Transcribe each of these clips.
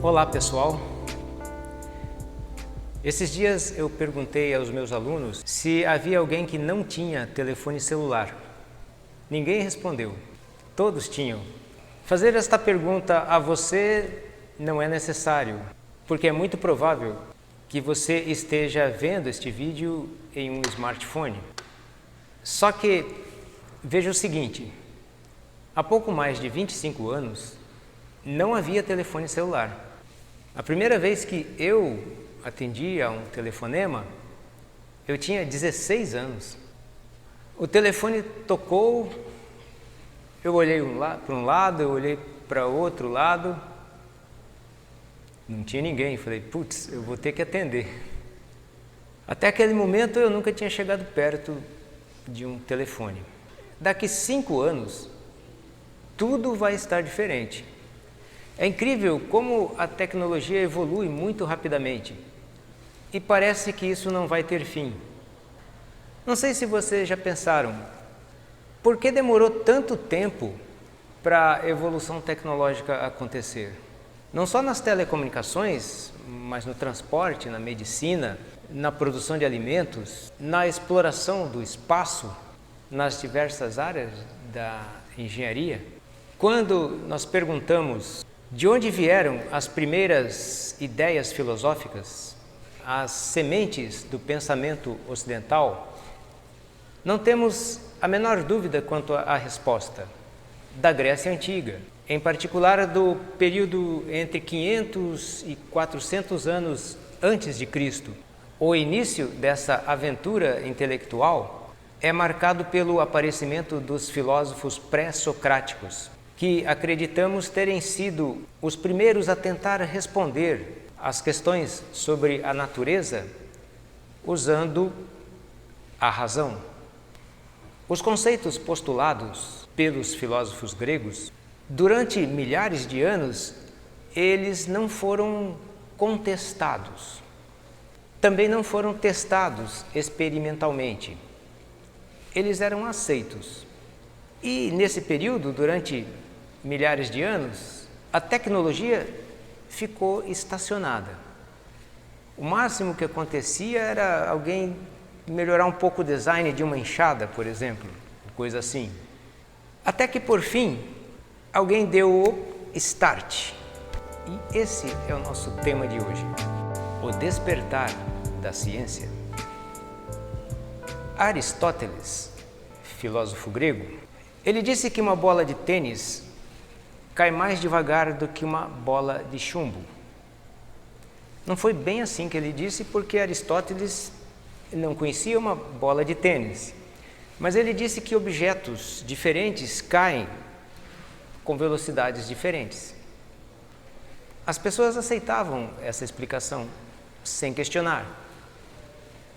Olá pessoal, esses dias eu perguntei aos meus alunos se havia alguém que não tinha telefone celular. Ninguém respondeu, todos tinham. Fazer esta pergunta a você não é necessário, porque é muito provável que você esteja vendo este vídeo em um smartphone. Só que veja o seguinte, há pouco mais de 25 anos não havia telefone celular. A primeira vez que eu atendi a um telefonema, eu tinha 16 anos. O telefone tocou, eu olhei para um lado, eu olhei para outro lado, não tinha ninguém. Falei, putz, eu vou ter que atender. Até aquele momento eu nunca tinha chegado perto de um telefone. Daqui 5 anos, tudo vai estar diferente. É incrível como a tecnologia evolui muito rapidamente e parece que isso não vai ter fim. Não sei se vocês já pensaram, por que demorou tanto tempo para a evolução tecnológica acontecer? Não só nas telecomunicações, mas no transporte, na medicina, na produção de alimentos, na exploração do espaço, nas diversas áreas da engenharia. Quando nós perguntamos de onde vieram as primeiras ideias filosóficas, as sementes do pensamento ocidental, não temos a menor dúvida quanto à resposta: da Grécia Antiga, em particular do período entre 500 e 400 anos antes de Cristo. O início dessa aventura intelectual é marcado pelo aparecimento dos filósofos pré-socráticos, que acreditamos terem sido os primeiros a tentar responder às questões sobre a natureza usando a razão. Os conceitos postulados pelos filósofos gregos, durante milhares de anos, eles não foram contestados. Também não foram testados experimentalmente. Eles eram aceitos. E nesse período, durante milhares de anos, a tecnologia ficou estacionada. O máximo que acontecia era alguém melhorar um pouco o design de uma enxada, por exemplo, coisa assim. Até que, por fim, alguém deu o start. E esse é o nosso tema de hoje, o despertar da ciência. Aristóteles, filósofo grego, ele disse que uma bola de tênis cai mais devagar do que uma bola de chumbo. Não foi bem assim que ele disse, porque Aristóteles não conhecia uma bola de tênis. Mas ele disse que objetos diferentes caem com velocidades diferentes. As pessoas aceitavam essa explicação sem questionar.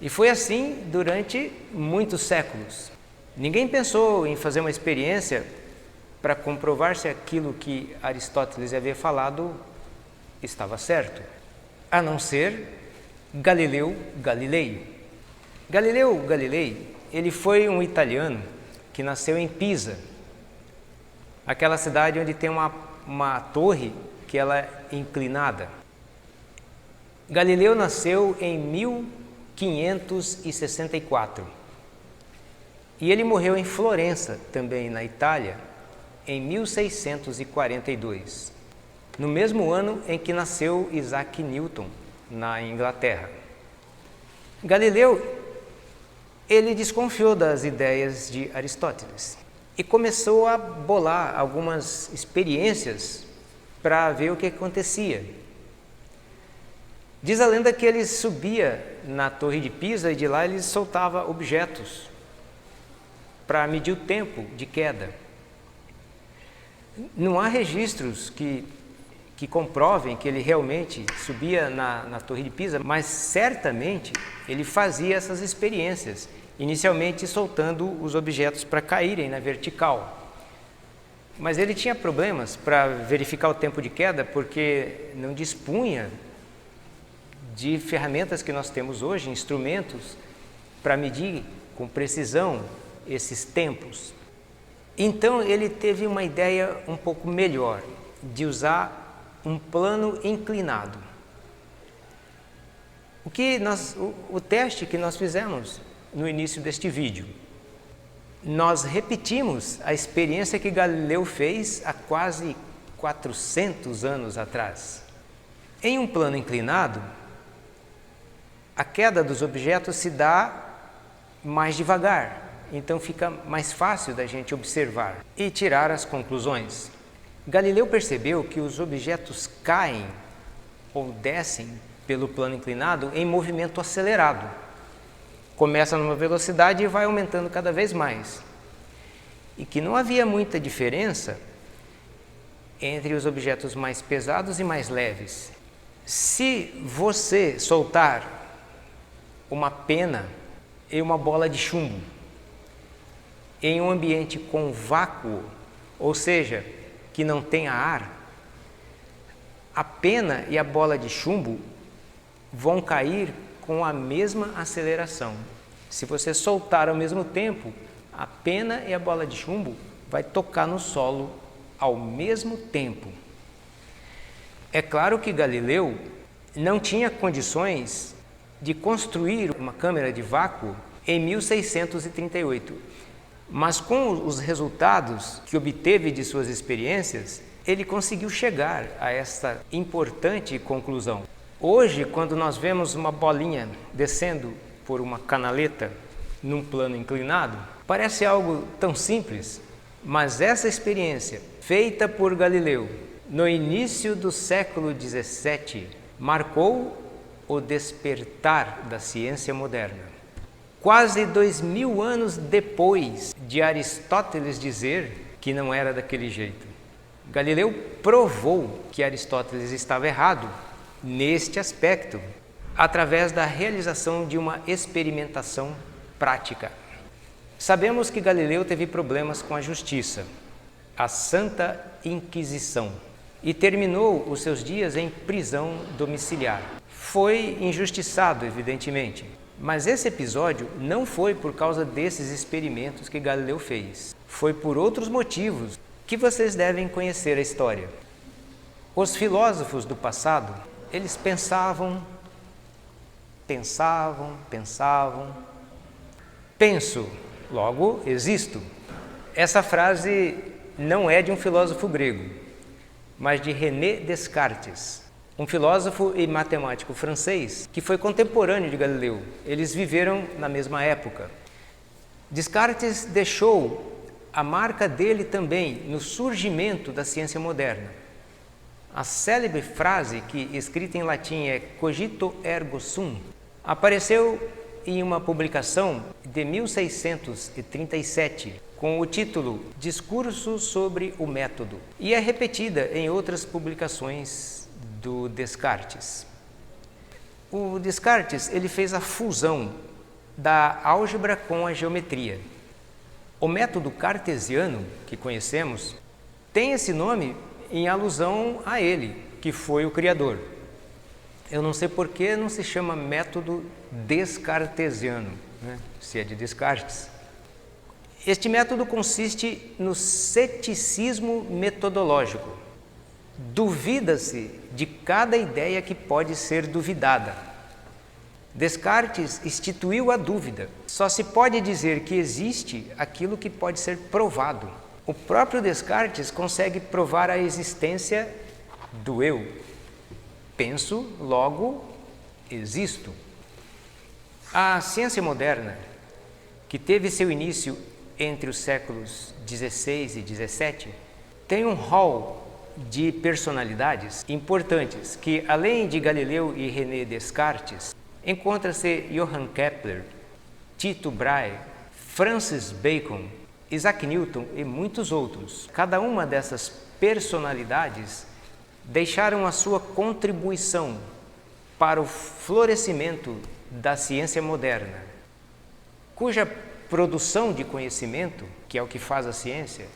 E foi assim durante muitos séculos. Ninguém pensou em fazer uma experiência para comprovar se aquilo que Aristóteles havia falado estava certo, a não ser Galileu Galilei. Galileu Galilei, ele foi um italiano que nasceu em Pisa, aquela cidade onde tem uma torre que ela é inclinada. Galileu nasceu em 1564 e ele morreu em Florença, também na Itália, em 1642, no mesmo ano em que nasceu Isaac Newton, na Inglaterra. Galileu, ele desconfiou das ideias de Aristóteles e começou a bolar algumas experiências para ver o que acontecia. Diz a lenda que ele subia na Torre de Pisa e de lá ele soltava objetos para medir o tempo de queda. Não há registros que comprovem que ele realmente subia na Torre de Pisa, mas certamente ele fazia essas experiências, inicialmente soltando os objetos para caírem na vertical. Mas ele tinha problemas para verificar o tempo de queda porque não dispunha de ferramentas que nós temos hoje, instrumentos para medir com precisão esses tempos. Então ele teve uma ideia um pouco melhor, de usar um plano inclinado. O teste que nós fizemos no início deste vídeo, nós repetimos a experiência que Galileu fez há quase 400 anos atrás. Em um plano inclinado, a queda dos objetos se dá mais devagar, então fica mais fácil da gente observar e tirar as conclusões. Galileu percebeu que os objetos caem ou descem pelo plano inclinado em movimento acelerado. Começa numa velocidade e vai aumentando cada vez mais. E que não havia muita diferença entre os objetos mais pesados e mais leves. Se você soltar uma pena e uma bola de chumbo em um ambiente com vácuo, ou seja, que não tenha ar, a pena e a bola de chumbo vão cair com a mesma aceleração. Se você soltar ao mesmo tempo, a pena e a bola de chumbo vai tocar no solo ao mesmo tempo. É claro que Galileu não tinha condições de construir uma câmara de vácuo em 1638, mas com os resultados que obteve de suas experiências, ele conseguiu chegar a esta importante conclusão. Hoje, quando nós vemos uma bolinha descendo por uma canaleta num plano inclinado, parece algo tão simples, mas essa experiência feita por Galileu no início do século XVII marcou o despertar da ciência moderna. Quase 2000 anos depois de Aristóteles dizer que não era daquele jeito, Galileu provou que Aristóteles estava errado neste aspecto, através da realização de uma experimentação prática. Sabemos que Galileu teve problemas com a justiça, a Santa Inquisição, e terminou os seus dias em prisão domiciliar. Foi injustiçado, evidentemente, mas esse episódio não foi por causa desses experimentos que Galileu fez. Foi por outros motivos que vocês devem conhecer a história. Os filósofos do passado, eles pensavam. Penso, logo existo. Essa frase não é de um filósofo grego, mas de René Descartes, um filósofo e matemático francês que foi contemporâneo de Galileu. Eles viveram na mesma época. Descartes deixou a marca dele também no surgimento da ciência moderna. A célebre frase, que escrita em latim é cogito ergo sum, apareceu em uma publicação de 1637 com o título Discurso sobre o Método, e é repetida em outras publicações do Descartes. O Descartes ele fez a fusão da álgebra com a geometria. O método cartesiano que conhecemos tem esse nome em alusão a ele, que foi o criador. Eu não sei por que não se chama método descartesiano, né? Se é de Descartes. Este método consiste no ceticismo metodológico. Duvida-se de cada ideia que pode ser duvidada. Descartes instituiu a dúvida. Só se pode dizer que existe aquilo que pode ser provado. O próprio Descartes consegue provar a existência do eu. Penso, logo existo. A ciência moderna, que teve seu início entre os séculos XVI e XVII, tem um rol de personalidades importantes que, além de Galileu e René Descartes, encontra-se Johann Kepler, Tycho Brahe, Francis Bacon, Isaac Newton e muitos outros. Cada uma dessas personalidades deixaram a sua contribuição para o florescimento da ciência moderna, cuja produção de conhecimento, que é o que faz a ciência,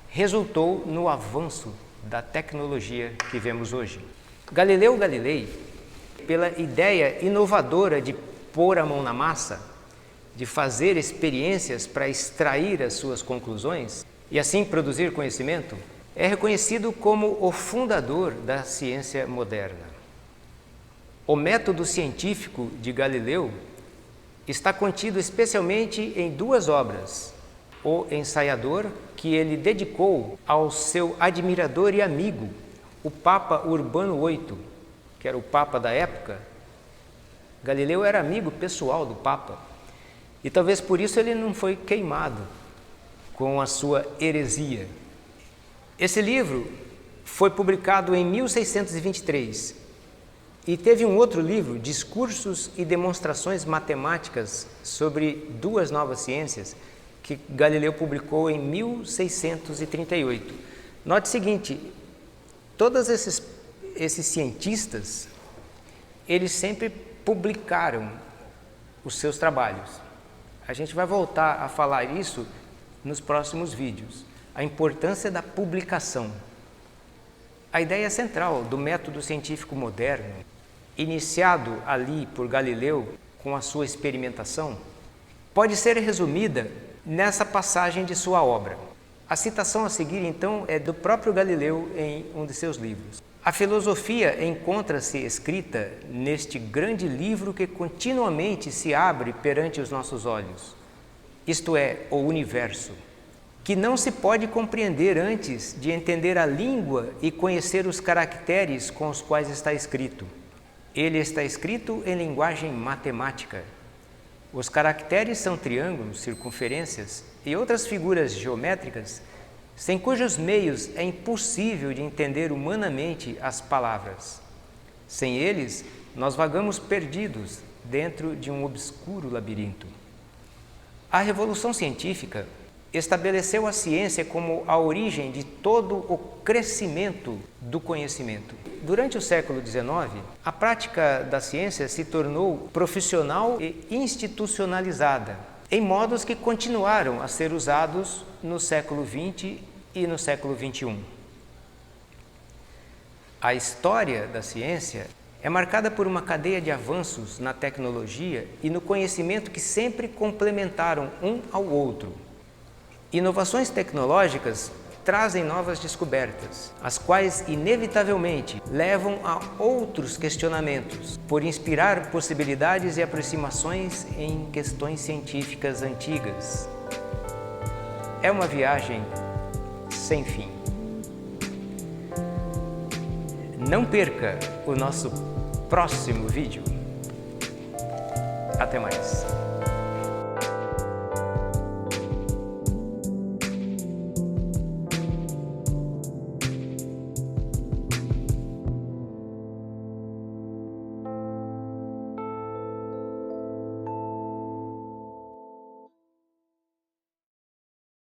resultou no avanço da tecnologia que vemos hoje. Galileu Galilei, pela ideia inovadora de pôr a mão na massa, de fazer experiências para extrair as suas conclusões e assim produzir conhecimento, é reconhecido como o fundador da ciência moderna. O método científico de Galileu está contido especialmente em duas obras: O Ensaiador, que ele dedicou ao seu admirador e amigo, o Papa Urbano VIII, que era o Papa da época. Galileu era amigo pessoal do Papa e talvez por isso ele não foi queimado com a sua heresia. Esse livro foi publicado em 1623 e teve um outro livro, Discursos e Demonstrações Matemáticas sobre Duas Novas Ciências, que Galileu publicou em 1638. Note o seguinte, todos esses cientistas, eles sempre publicaram os seus trabalhos. A gente vai voltar a falar isso nos próximos vídeos. A importância da publicação. A ideia central do método científico moderno, iniciado ali por Galileu com a sua experimentação, pode ser resumida nessa passagem de sua obra. A citação a seguir, então, é do próprio Galileu em um de seus livros. A filosofia encontra-se escrita neste grande livro que continuamente se abre perante os nossos olhos, isto é, o universo, que não se pode compreender antes de entender a língua e conhecer os caracteres com os quais está escrito. Ele está escrito em linguagem matemática. Os caracteres são triângulos, circunferências e outras figuras geométricas, sem cujos meios é impossível de entender humanamente as palavras. Sem eles, nós vagamos perdidos dentro de um obscuro labirinto. A Revolução Científica estabeleceu a ciência como a origem de todo o crescimento do conhecimento. Durante o século XIX, a prática da ciência se tornou profissional e institucionalizada, em modos que continuaram a ser usados no século XX e no século XXI. A história da ciência é marcada por uma cadeia de avanços na tecnologia e no conhecimento que sempre complementaram um ao outro. Inovações tecnológicas trazem novas descobertas, as quais inevitavelmente levam a outros questionamentos, por inspirar possibilidades e aproximações em questões científicas antigas. É uma viagem sem fim. Não perca o nosso próximo vídeo. Até mais.